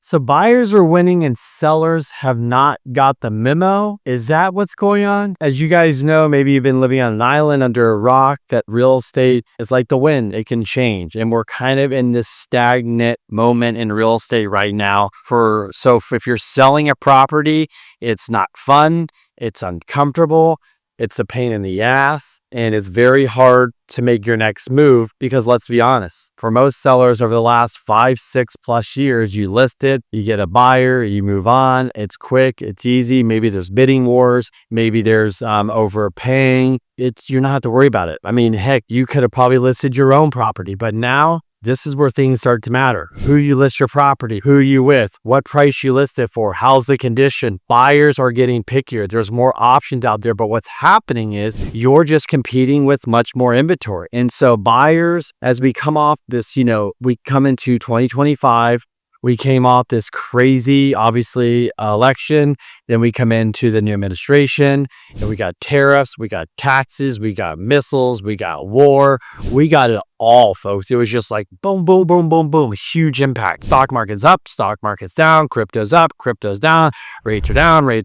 So buyers are winning and sellers have not got the memo. Is that what's going on? As you guys know, maybe you've been living on an island under a rock, that real estate is like the wind. It can change. And we're kind of in this stagnant moment in real estate right now. So if you're selling a property, it's not fun. It's uncomfortable. It's a pain in the ass, and it's very hard to make your next move because let's be honest, for most sellers over the last 5-6+ years, you list it, you get a buyer, you move on. It's quick, it's easy. Maybe there's bidding wars, maybe there's overpaying. You don't have to worry about it. I mean, heck, you could have probably listed your own property, but now this is where things start to matter. Who you list your property, who you with, what price you list it for, how's the condition. Buyers are getting pickier. There's more options out there, but what's happening is you're just competing with much more inventory. And so buyers, as we come off this, we come into 2025, we came off this crazy, obviously, election. Then we come into the new administration and we got tariffs, we got taxes, we got missiles, we got war. We got it all, folks. It was just like boom, boom, boom, boom, boom. Huge impact. Stock market's up, stock market's down, crypto's up, crypto's down, rates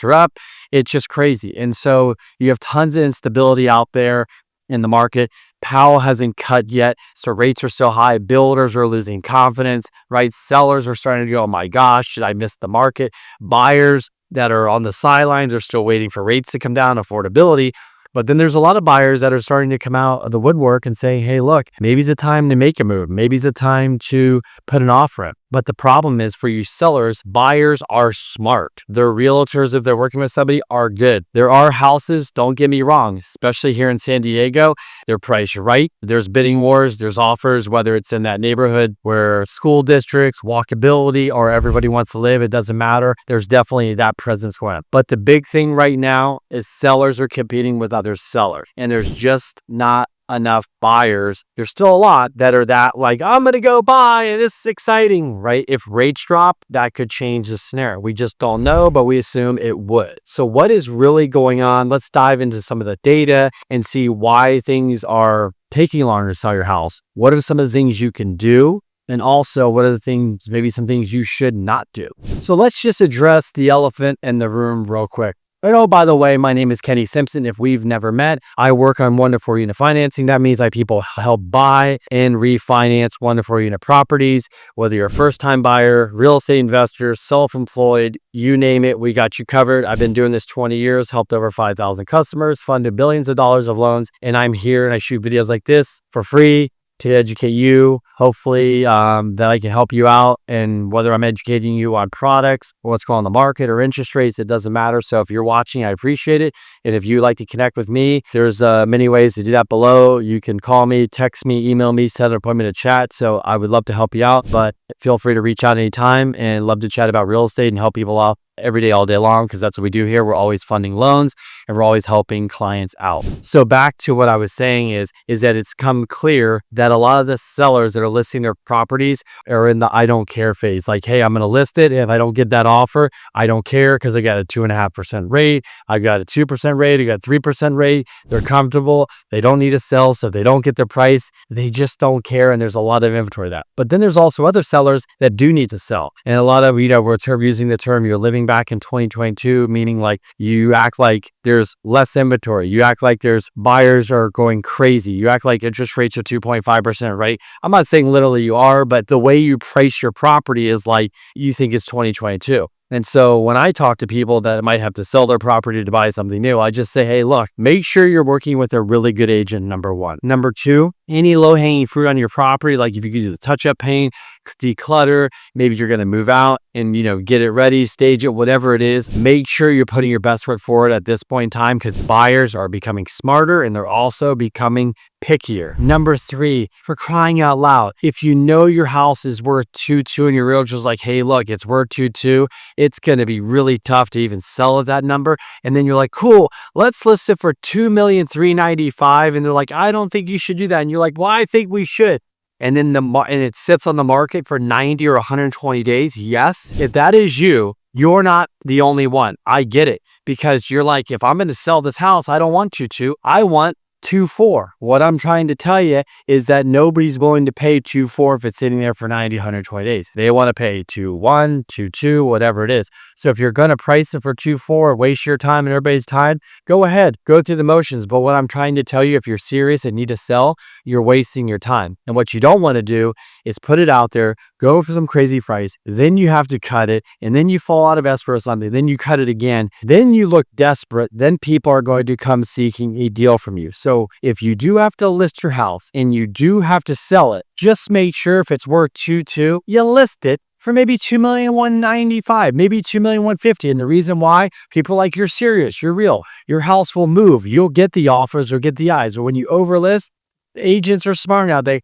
are up. It's just crazy. And so you have tons of instability out there in the market. Powell hasn't cut yet, so rates are still high. Builders are losing confidence, right? Sellers are starting to go, oh my gosh, should I miss the market? Buyers that are on the sidelines are still waiting for rates to come down, affordability. But then there's a lot of buyers that are starting to come out of the woodwork and say, hey, look, maybe it's a time to make a move. Maybe it's a time to put an offer in. But the problem is for you sellers, buyers are smart. Their realtors, if they're working with somebody, are good. There are houses, don't get me wrong, especially here in San Diego, they're priced right. There's bidding wars, there's offers, whether it's in that neighborhood where school districts, walkability, or everybody wants to live, it doesn't matter. There's definitely that presence going on. But the big thing right now is sellers are competing with other sellers, and there's just not enough buyers. There's still a lot that are like, I'm going to go buy and this is exciting, right? If rates drop, that could change the scenario. We just don't know, but we assume it would. So what is really going on? Let's dive into some of the data and see why things are taking longer to sell your house. What are some of the things you can do? And also, what are the things, maybe some things you should not do? So let's just address the elephant in the room real quick. And oh, by the way, my name is Kenny Simpson. If we've never met, I work on 1-4 unit financing. That means people help buy and refinance 1-4 unit properties. Whether you're a first-time buyer, real estate investor, self-employed, you name it, we got you covered. I've been doing this 20 years, helped over 5,000 customers, funded billions of dollars of loans, and I'm here and I shoot videos like this for free to educate you, hopefully that I can help you out. And whether I'm educating you on products or what's going on in the market or interest rates, it doesn't matter. So if you're watching, I appreciate it. And if you'd like to connect with me, there's many ways to do that below. You can call me, text me, email me, set an appointment to chat. So I would love to help you out, but feel free to reach out anytime and love to chat about real estate and help people out every day, all day long, because that's what we do here. We're always funding loans and we're always helping clients out. So back to what I was saying is that it's come clear that a lot of the sellers that are listing their properties are in the I don't care phase. Like, hey, I'm going to list it. If I don't get that offer, I don't care because I got a 2.5% rate. I got a 2% rate. I got a 3% rate. They're comfortable. They don't need to sell. So if they don't get their price, they just don't care. And there's a lot of inventory of that. But then there's also other sellers that do need to sell. And a lot of, we're using the term you're living back in 2022, meaning like you act like there's less inventory. You act like there's buyers are going crazy. You act like interest rates are 2.5%, right? I'm not saying literally you are, but the way you price your property is like you think it's 2022. And so when I talk to people that might have to sell their property to buy something new, I just say, hey, look, make sure you're working with a really good agent, number one. Number two, any low-hanging fruit on your property, like if you could do the touch-up paint, declutter, maybe you're going to move out and, get it ready, stage it, whatever it is, make sure you're putting your best foot forward at this point in time because buyers are becoming smarter and they're also becoming pickier. Number three, for crying out loud, if you know your house is worth 2.2 and your realtor's like, hey, look, it's worth 2.2, it's going to be really tough to even sell at that number. And then you're like, cool, let's list it for $2,395,000. And they're like, I don't think you should do that. And you're like, well, I think we should. And then and it sits on the market for 90 or 120 days. Yes, if that is you, you're not the only one. I get it because you're like, if I'm going to sell this house, I don't want 2.2. I want 2.4. What I'm trying to tell you is that nobody's willing to pay 2.4 if it's sitting there for 90, 120 days. They want to pay 2.1, 2.2, whatever it is. So if you're going to price it for 2.4, waste your time and everybody's time, go ahead, go through the motions. But what I'm trying to tell you, if you're serious and need to sell, you're wasting your time. And what you don't want to do is put it out there, go for some crazy price, then you have to cut it, and then you fall out of escrow or something, then you cut it again, then you look desperate, then people are going to come seeking a deal from you. So if you do have to list your house and you do have to sell it, just make sure if it's worth 2.2, you list it for maybe $2,195,000, maybe $2,150,000. And the reason why, people are like, you're serious, you're real, your house will move, you'll get the offers or get the eyes. Or when you overlist, agents are smart now. They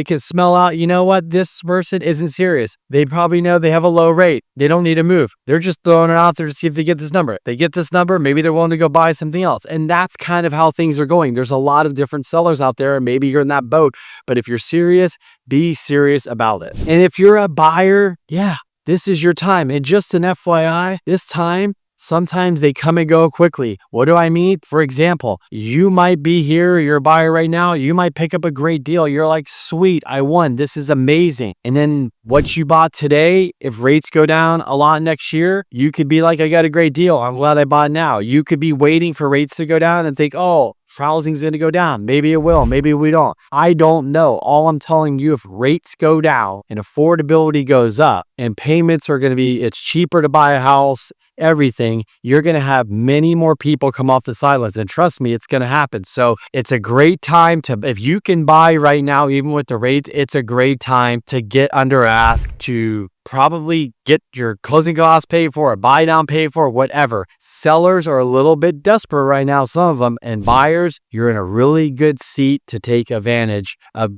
can smell out, you know what, this person isn't serious. They probably know they have a low rate. They don't need to move. They're just throwing it out there to see if they get this number. They get this number, maybe they're willing to go buy something else. And that's kind of how things are going. There's a lot of different sellers out there, and maybe you're in that boat. But if you're serious, be serious about it. And if you're a buyer, yeah, this is your time. And just an FYI, this time, sometimes they come and go quickly. What do I mean? For example, you might be here, you're a buyer right now, you might pick up a great deal. You're like, sweet, I won. This is amazing. And then what you bought today, if rates go down a lot next year, you could be like, I got a great deal. I'm glad I bought now. You could be waiting for rates to go down and think, oh, housing's going to go down. Maybe it will. Maybe we don't. I don't know. All I'm telling you, if rates go down and affordability goes up and payments are going to be, it's cheaper to buy a house, everything, you're going to have many more people come off the sidelines. And trust me, it's going to happen. So it's a great time to, if you can buy right now, even with the rates, it's a great time to get under ask, to probably get your closing costs paid for, a buy down paid for, whatever. Sellers are a little bit desperate right now, some of them, and buyers, you're in a really good seat to take advantage of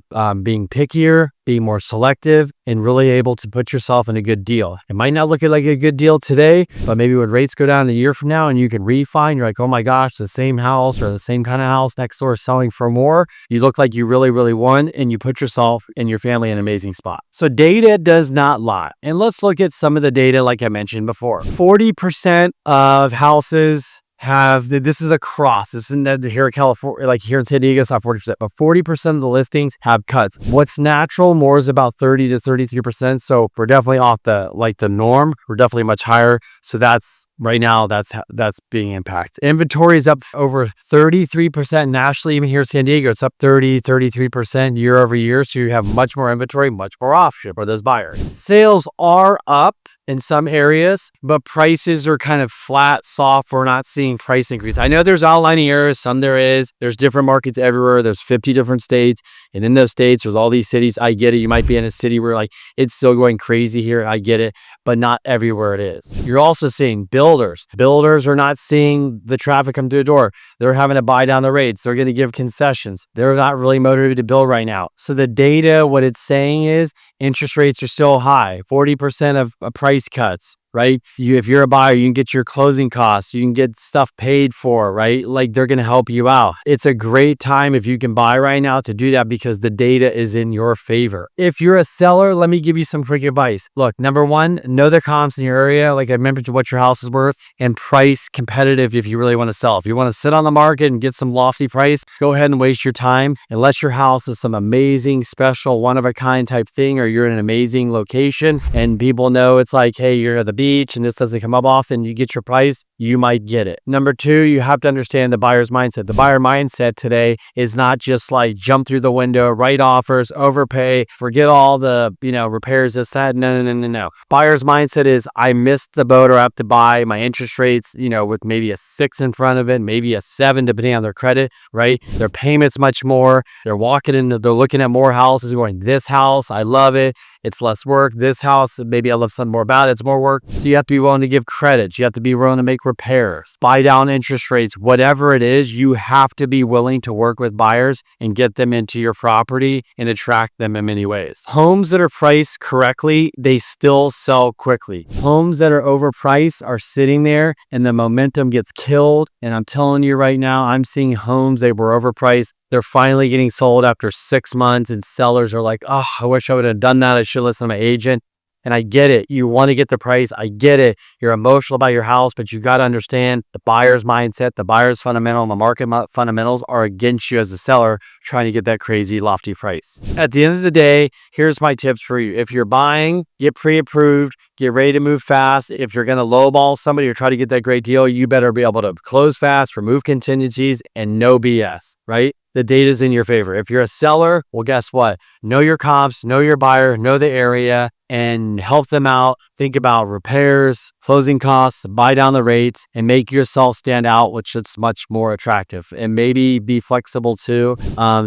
being pickier, being more selective, and really able to put yourself in a good deal. It might not look like a good deal today, but maybe when rates go down a year from now and you can refi, you're like, oh my gosh, the same house or the same kind of house next door is selling for more. You look like you really, really won, and you put yourself and your family in an amazing spot. So data does not lie. And let's look at some of the data like I mentioned before. 40% of houses have, this is across, this isn't here in California, like here in San Diego, it's not 40%, but 40% of the listings have cuts. What's natural more is about 30 to 33%. So we're definitely off the norm. We're definitely much higher. So that's right now, that's being impacted. Inventory is up over 33% nationally. Even here in San Diego, it's up 33% year over year. So you have much more inventory, much more option for those buyers. Sales are up in some areas, but prices are kind of flat, soft. We're not seeing price increase. I know there's outlining areas, some there is. There's different markets everywhere. There's 50 different states. And in those states, there's all these cities. I get it. You might be in a city where like it's still going crazy here. I get it, but not everywhere it is. You're also seeing builders. Builders are not seeing the traffic come through the door. They're having to buy down the rates. They're going to give concessions. They're not really motivated to build right now. So the data, what it's saying is interest rates are still high. 40% of price cuts, right? If you're a buyer, you can get your closing costs, you can get stuff paid for, right? Like they're going to help you out. It's a great time if you can buy right now to do that because the data is in your favor. If you're a seller, let me give you some quick advice. Look, number one, know the comps in your area. Like I remembered what your house is worth, and price competitive if you really want to sell. If you want to sit on the market and get some lofty price, go ahead and waste your time unless your house is some amazing, special, one-of-a-kind type thing, or you're in an amazing location and people know it's like, hey, you're at the beach and this doesn't come up often, you get your price, you might get it. Number two, you have to understand the buyer's mindset. The buyer mindset today is not just like jump through the window, write offers, overpay, forget all the, repairs, this, that. No. Buyer's mindset is I missed the boat or I have to buy. My interest rates, with maybe a 6 in front of it, maybe a 7 depending on their credit, right? Their payments much more. They're walking in, they're looking at more houses going, this house, I love it. It's less work. This house, maybe I love something more about it. It's more work. So you have to be willing to give credit. You have to be willing to make repairs, buy down interest rates, whatever it is. You have to be willing to work with buyers and get them into your property and attract them in many ways. Homes that are priced correctly, they still sell quickly. Homes that are overpriced are sitting there and the momentum gets killed. And I'm telling you right now, I'm seeing homes that were overpriced. They're finally getting sold after 6 months and sellers are like, oh, I wish I would have done that. I should listen to my agent. And I get it. You want to get the price. I get it. You're emotional about your house, but you got to understand the buyer's mindset, the buyer's fundamental, and the market fundamentals are against you as a seller trying to get that crazy lofty price. At the end of the day, here's my tips for you. If you're buying, get pre-approved, get ready to move fast. If you're going to lowball somebody or try to get that great deal, you better be able to close fast, remove contingencies, and no BS, right? The data's in your favor. If you're a seller, well, guess what? Know your comps, know your buyer, know the area, and help them out. Think about repairs, closing costs, buy down the rates, and make yourself stand out, which is much more attractive. And maybe be flexible too,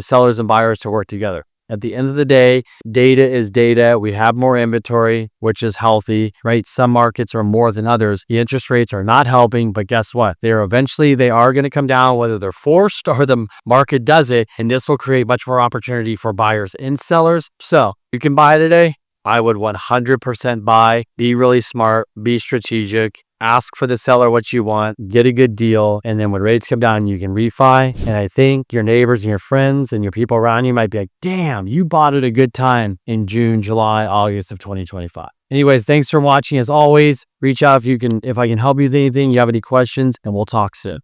sellers and buyers to work together. At the end of the day, data is data. We have more inventory, which is healthy, right? Some markets are more than others. The interest rates are not helping, but guess what? They are going to come down, whether they're forced or the market does it. And this will create much more opportunity for buyers and sellers. So you can buy today. I would 100% buy. Be really smart, be strategic. Ask for the seller what you want, get a good deal, and then when rates come down, you can refi. And I think your neighbors and your friends and your people around you might be like, damn, you bought at a good time in June, July, August of 2025. Anyways, thanks for watching. As always, reach out if I can help you with anything, you have any questions, and we'll talk soon.